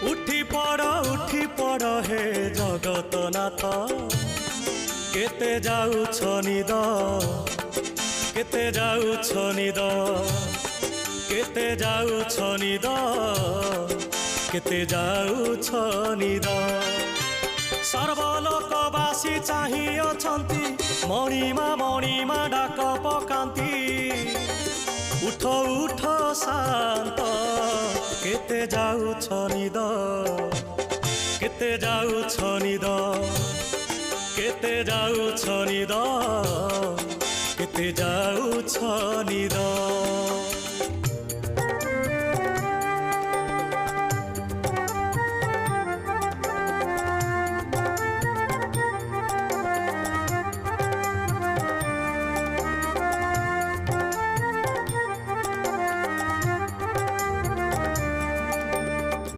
उठी पड़ हे जगतनाथ केते जाउछ निद केते जाउछ निद केते जाउछ निद केते जाउछ निद सर्वलोकवासी चाहि अछंती मणिमा डाक पकांती उठ उठ शांत केते जाउछ निद केते जाउछ निद केते जाउछ निद केते जाउछ निद।